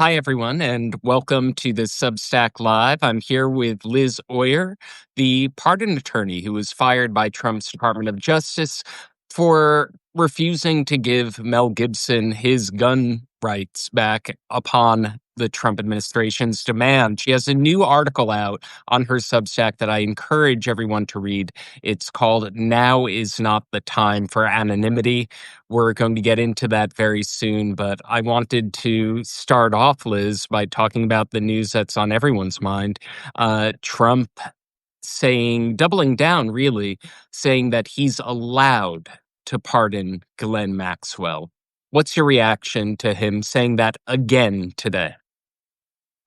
Hi, everyone, and welcome to the Substack Live. I'm here with Liz Oyer, the pardon attorney who was fired by Trump's Department of Justice for refusing to give Mel Gibson his gun rights back upon the Trump administration's demand. She has a new article out on her Substack that I encourage everyone to read. It's called Now Is Not the Time for Anonymity. We're going to get into that very soon, but I wanted to start off, Liz, by talking about the news that's on everyone's mind. Trump doubling down, really, saying that he's allowed to pardon Ghislaine Maxwell. What's your reaction to him saying that again today?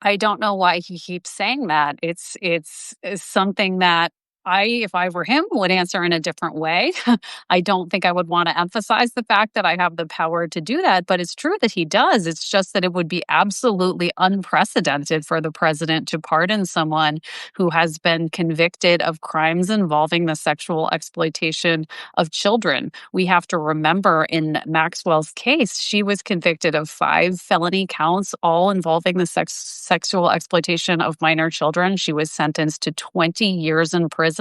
I don't know why he keeps saying that. It's something that if I were him, would answer in a different way. I don't think I would want to emphasize the fact that I have the power to do that, but it's true that he does. It's just that it would be absolutely unprecedented for the president to pardon someone who has been convicted of crimes involving the sexual exploitation of children. We have to remember in Maxwell's case, she was convicted of 5 felony counts, all involving the sexual exploitation of minor children. She was sentenced to 20 years in prison.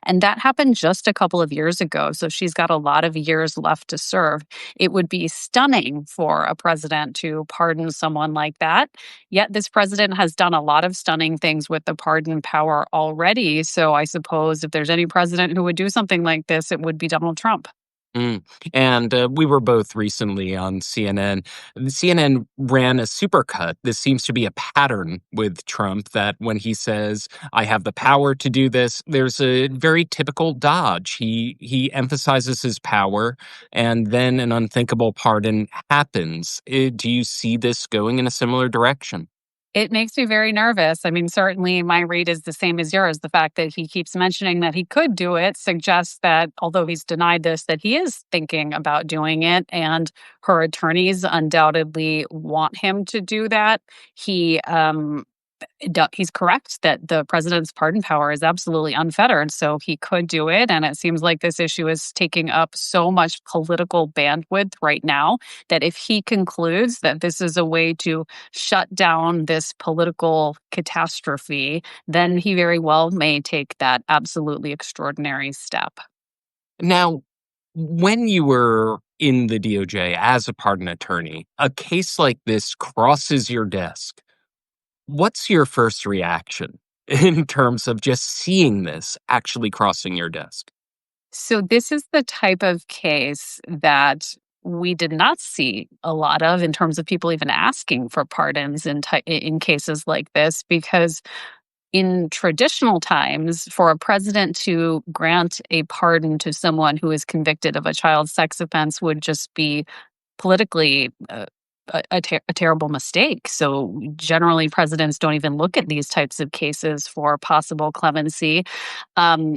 And that happened just a couple of years ago. So she's got a lot of years left to serve. It would be stunning for a president to pardon someone like that. Yet this president has done a lot of stunning things with the pardon power already. So I suppose if there's any president who would do something like this, it would be Donald Trump. Mm. And we were both recently on CNN. CNN ran a supercut. This seems to be a pattern with Trump that when he says, I have the power to do this, there's a very typical dodge. He emphasizes his power, and then an unthinkable pardon happens. Do you see this going in a similar direction? It makes me very nervous. I mean, certainly my read is the same as yours. The fact that he keeps mentioning that he could do it suggests that, although he's denied this, that he is thinking about doing it. And her attorneys undoubtedly want him to do that. He's correct that the president's pardon power is absolutely unfettered, so he could do it. And it seems like this issue is taking up so much political bandwidth right now that if he concludes that this is a way to shut down this political catastrophe, then he very well may take that absolutely extraordinary step. Now, when you were in the DOJ as a pardon attorney, a case like this crosses your desk. What's your first reaction in terms of just seeing this actually crossing your desk? So this is the type of case that we did not see a lot of in terms of people even asking for pardons in cases like this, because in traditional times, for a president to grant a pardon to someone who is convicted of a child sex offense would just be politically a terrible mistake. So generally, presidents don't even look at these types of cases for possible clemency. Um,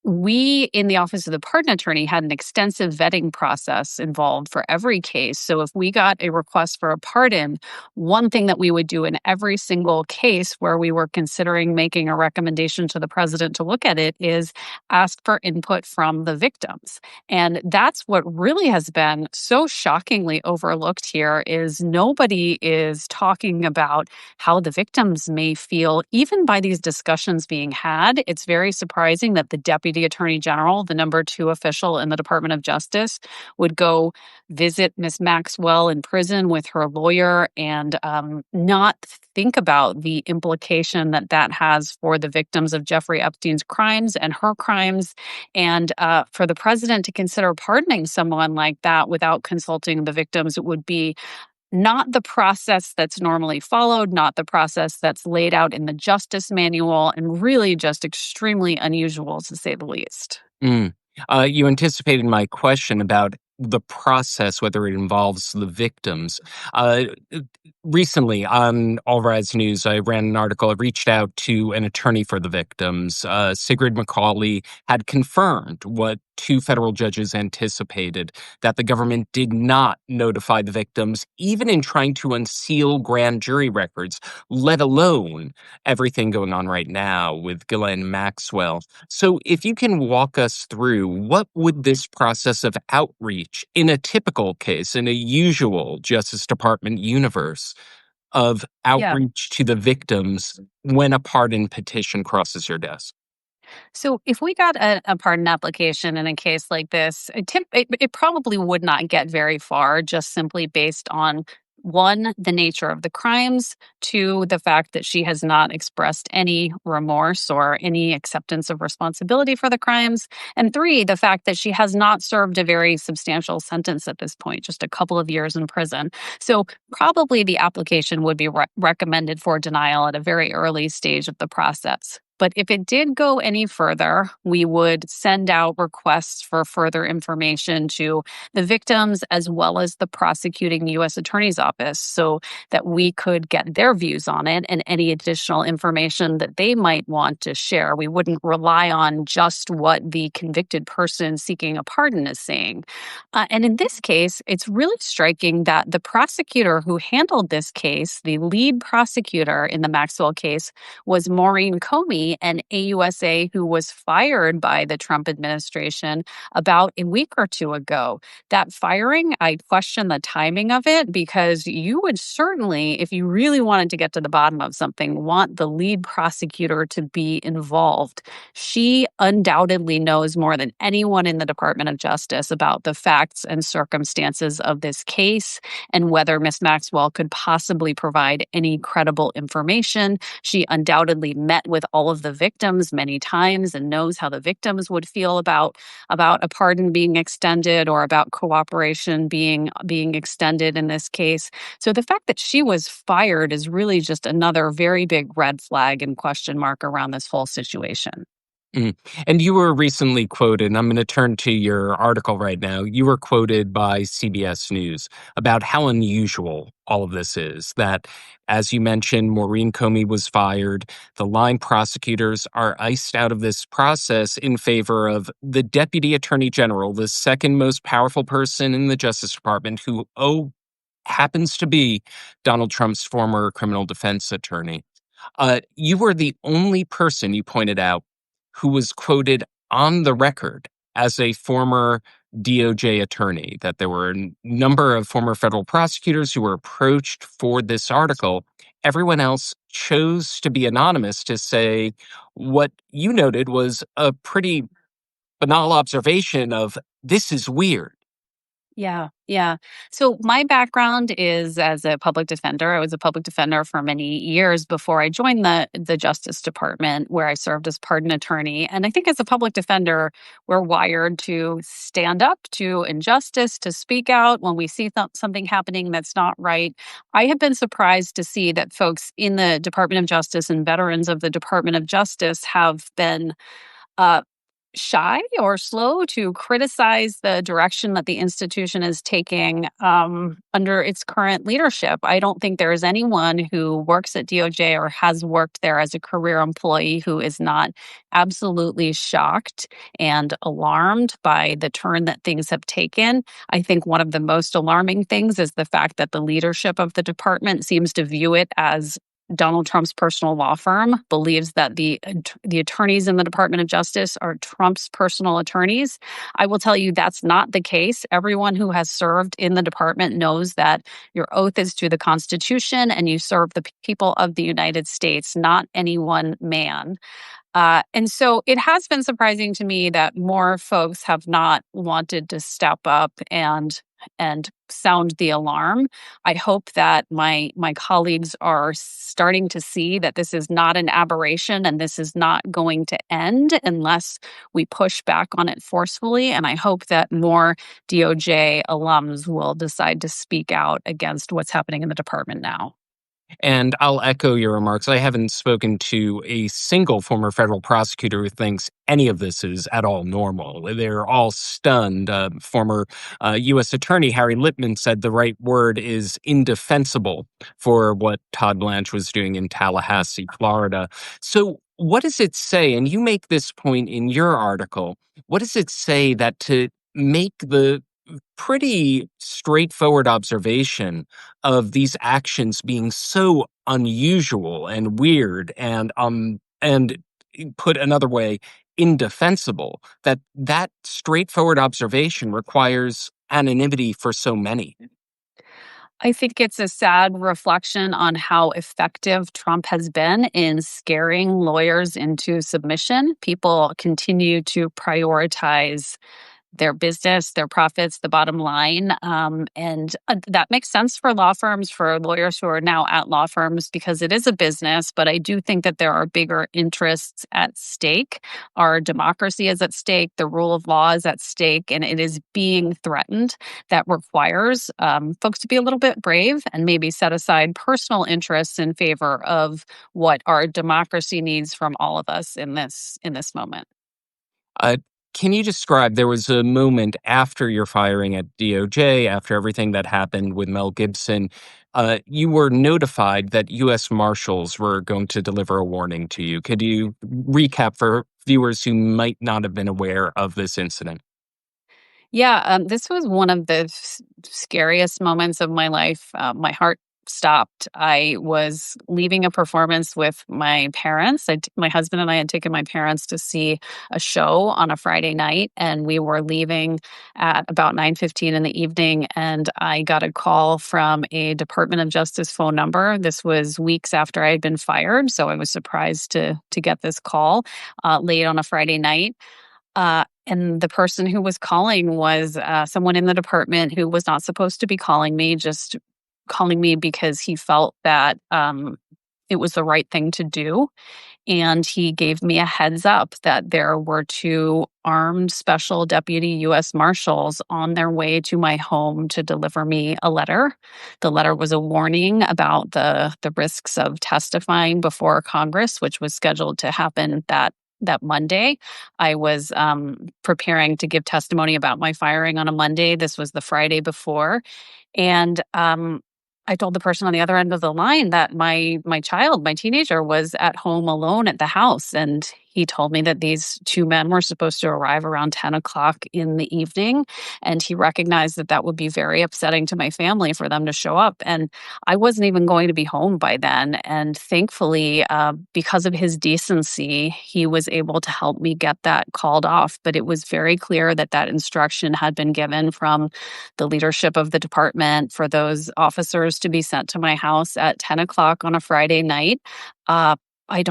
we in the Office of the Pardon Attorney had an extensive vetting process involved for every case. So if we got a request for a pardon, one thing that we would do in every single case where we were considering making a recommendation to the president to look at it is ask for input from the victims. And that's what really has been so shockingly overlooked here is nobody is talking about how the victims may feel, even by these discussions being had. It's very surprising that the Deputy Attorney General, the number 2 official in the Department of Justice, would go visit Miss Maxwell in prison with her lawyer and not think about the implication that that has for the victims of Jeffrey Epstein's crimes and her crimes. And for the president to consider pardoning someone like that without consulting the victims would be not the process that's normally followed, not the process that's laid out in the justice manual, and really just extremely unusual, to say the least. Mm. You anticipated my question about the process, whether it involves the victims. Uh, Recently on All Rise News, I ran an article. I reached out to an attorney for the victims. Sigrid McCauley had confirmed what 2 federal judges anticipated, that the government did not notify the victims, even in trying to unseal grand jury records, let alone everything going on right now with Ghislaine Maxwell. So if you can walk us through, what would this process of outreach in a typical case, in a usual Justice Department universe, of Yeah. outreach to the victims when a pardon petition crosses your desk? So if we got a pardon application in a case like this, it probably would not get very far just simply based on one, the nature of the crimes, two, the fact that she has not expressed any remorse or any acceptance of responsibility for the crimes, and three, the fact that she has not served a very substantial sentence at this point, just a couple of years in prison. So probably the application would be recommended for denial at a very early stage of the process. But if it did go any further, we would send out requests for further information to the victims as well as the prosecuting U.S. Attorney's Office so that we could get their views on it and any additional information that they might want to share. We wouldn't rely on just what the convicted person seeking a pardon is saying. And in this case, it's really striking that the prosecutor who handled this case, the lead prosecutor in the Maxwell case, was Maureen Comey, an AUSA who was fired by the Trump administration about a week or two ago. That firing, I question the timing of it because you would certainly, if you really wanted to get to the bottom of something, want the lead prosecutor to be involved. She undoubtedly knows more than anyone in the Department of Justice about the facts and circumstances of this case and whether Ms. Maxwell could possibly provide any credible information. She undoubtedly met with all of the victims many times and knows how the victims would feel about a pardon being extended or about cooperation being extended in this case. So the fact that she was fired is really just another very big red flag and question mark around this whole situation. Mm. And you were recently quoted, and I'm going to turn to your article right now. You were quoted by CBS News about how unusual all of this is. That, as you mentioned, Maureen Comey was fired. The line prosecutors are iced out of this process in favor of the Deputy Attorney General, the second most powerful person in the Justice Department, who, happens to be Donald Trump's former criminal defense attorney. You were the only person, you pointed out, who was quoted on the record as a former DOJ attorney, that there were a number of former federal prosecutors who were approached for this article. Everyone else chose to be anonymous to say what you noted was a pretty banal observation of this is weird. Yeah, yeah. So my background is as a public defender. I was a public defender for many years before I joined the Justice Department, where I served as pardon attorney. And I think as a public defender, we're wired to stand up to injustice, to speak out when we see something happening that's not right. I have been surprised to see that folks in the Department of Justice and veterans of the Department of Justice have been uh, shy or slow to criticize the direction that the institution is taking under its current leadership. I don't think there is anyone who works at DOJ or has worked there as a career employee who is not absolutely shocked and alarmed by the turn that things have taken. I think one of the most alarming things is the fact that the leadership of the department seems to view it as Donald Trump's personal law firm, believes that the attorneys in the Department of Justice are Trump's personal attorneys. I will tell you that's not the case. Everyone who has served in the department knows that your oath is to the Constitution and you serve the people of the United States, not any one man. And so it has been surprising to me that more folks have not wanted to step up and sound the alarm. I hope that my colleagues are starting to see that this is not an aberration and this is not going to end unless we push back on it forcefully. And I hope that more DOJ alums will decide to speak out against what's happening in the department now. And I'll echo your remarks. I haven't spoken to a single former federal prosecutor who thinks any of this is at all normal. They're all stunned. Former U.S. Attorney Harry Lippman said the right word is indefensible for what Todd Blanche was doing in Tallahassee, Florida. So, what does it say? And you make this point in your article. What does it say that to make the pretty straightforward observation of these actions being so unusual and weird and put another way, indefensible, that straightforward observation requires anonymity for so many? I think it's a sad reflection on how effective Trump has been in scaring lawyers into submission. People continue to prioritize their business, their profits, the bottom line. And that makes sense for law firms, for lawyers who are now at law firms, because it is a business. But I do think that there are bigger interests at stake. Our democracy is at stake, the rule of law is at stake, and it is being threatened. That requires folks to be a little bit brave and maybe set aside personal interests in favor of what our democracy needs from all of us in this moment. Uh, can you describe, there was a moment after your firing at DOJ, after everything that happened with Mel Gibson, you were notified that U.S. Marshals were going to deliver a warning to you. Could you recap for viewers who might not have been aware of this incident? Yeah, this was one of the scariest moments of my life. My heart stopped. I was leaving a performance with my parents. My husband and I had taken my parents to see a show on a Friday night, and we were leaving at about 9:15 in the evening. And I got a call from a Department of Justice phone number. This was weeks after I had been fired, so I was surprised to get this call late on a Friday night. And the person who was calling was someone in the department who was not supposed to be calling me, just calling me because he felt that it was the right thing to do. And he gave me a heads up that there were two armed special deputy U.S. Marshals on their way to my home to deliver me a letter. The letter was a warning about the risks of testifying before Congress, which was scheduled to happen that Monday. I was preparing to give testimony about my firing on a Monday. This was the Friday before. And I told the person on the other end of the line that my child, my teenager, was at home alone at the house. And he told me that these two men were supposed to arrive around 10 o'clock in the evening. And he recognized that that would be very upsetting to my family for them to show up. And I wasn't even going to be home by then. And thankfully, because of his decency, he was able to help me get that called off. But it was very clear that that instruction had been given from the leadership of the department for those officers to be sent to my house at 10 o'clock on a Friday night. Uh, I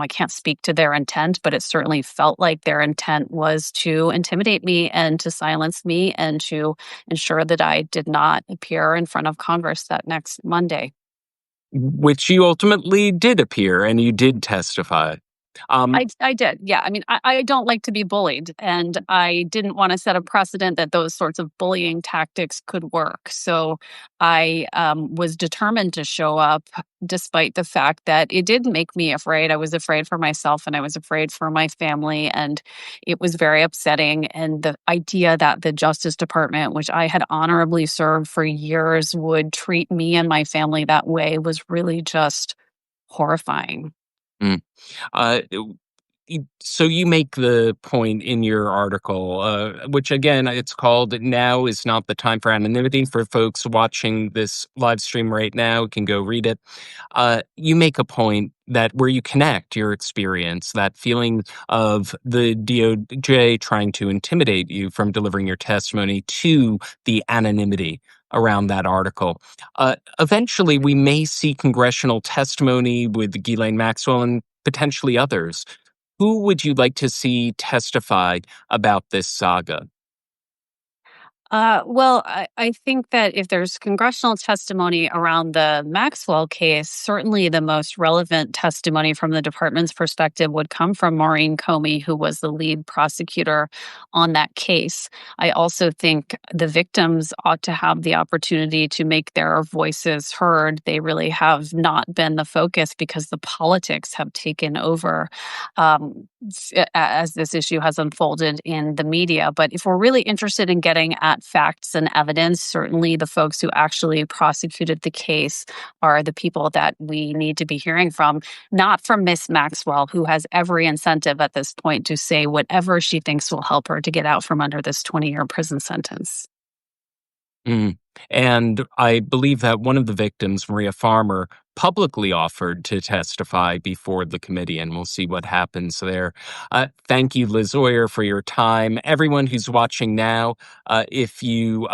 can't speak to their intent, but it certainly felt like their intent was to intimidate me and to silence me and to ensure that I did not appear in front of Congress that next Monday. Which you ultimately did appear and you did testify. Um, I did. Yeah. I mean, I don't like to be bullied, and I didn't want to set a precedent that those sorts of bullying tactics could work. So I was determined to show up despite the fact that it did make me afraid. I was afraid for myself and I was afraid for my family. And it was very upsetting. And the idea that the Justice Department, which I had honorably served for years, would treat me and my family that way was really just horrifying. mm. Uh, so you make the point in your article, which again, it's called "Now is Not the Time for Anonymity." For folks watching this live stream right now, can go read it. You make a point that where you connect your experience, that feeling of the DOJ trying to intimidate you from delivering your testimony, to the anonymity around that article. Eventually, we may see congressional testimony with Ghislaine Maxwell and potentially others. Who would you like to see testify about this saga? Well, I think that if there's congressional testimony around the Maxwell case, certainly the most relevant testimony from the department's perspective would come from Maureen Comey, who was the lead prosecutor on that case. I also think the victims ought to have the opportunity to make their voices heard. They really have not been the focus because the politics have taken over as this issue has unfolded in the media. But if we're really interested in getting at facts and evidence, certainly the folks who actually prosecuted the case are the people that we need to be hearing from, not from Miss Maxwell, who has every incentive at this point to say whatever she thinks will help her to get out from under this 20-year prison sentence. Mm. And I believe that one of the victims, Maria Farmer, publicly offered to testify before the committee, and we'll see what happens there. Thank you, Liz Oyer, for your time. Everyone who's watching now, if you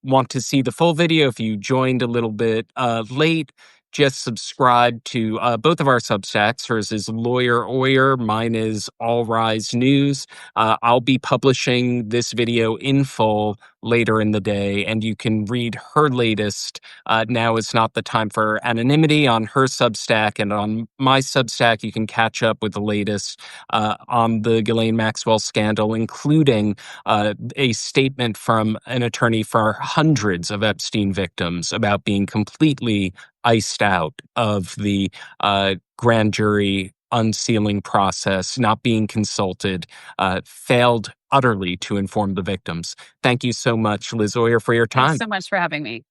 want to see the full video, if you joined a little bit late, just subscribe to both of our Substacks. Hers is Lawyer Oyer. Mine is All Rise News. I'll be publishing this video in full later in the day, and you can read her latest Now Is Not the Time for Anonymity on her Substack, and on my Substack you can catch up with the latest on the Ghislaine Maxwell scandal, including a statement from an attorney for hundreds of Epstein victims about being completely iced out of the grand jury unsealing process, not being consulted, failed utterly to inform the victims. Thank you so much, Liz Oyer, for your Thanks time. so much for having me.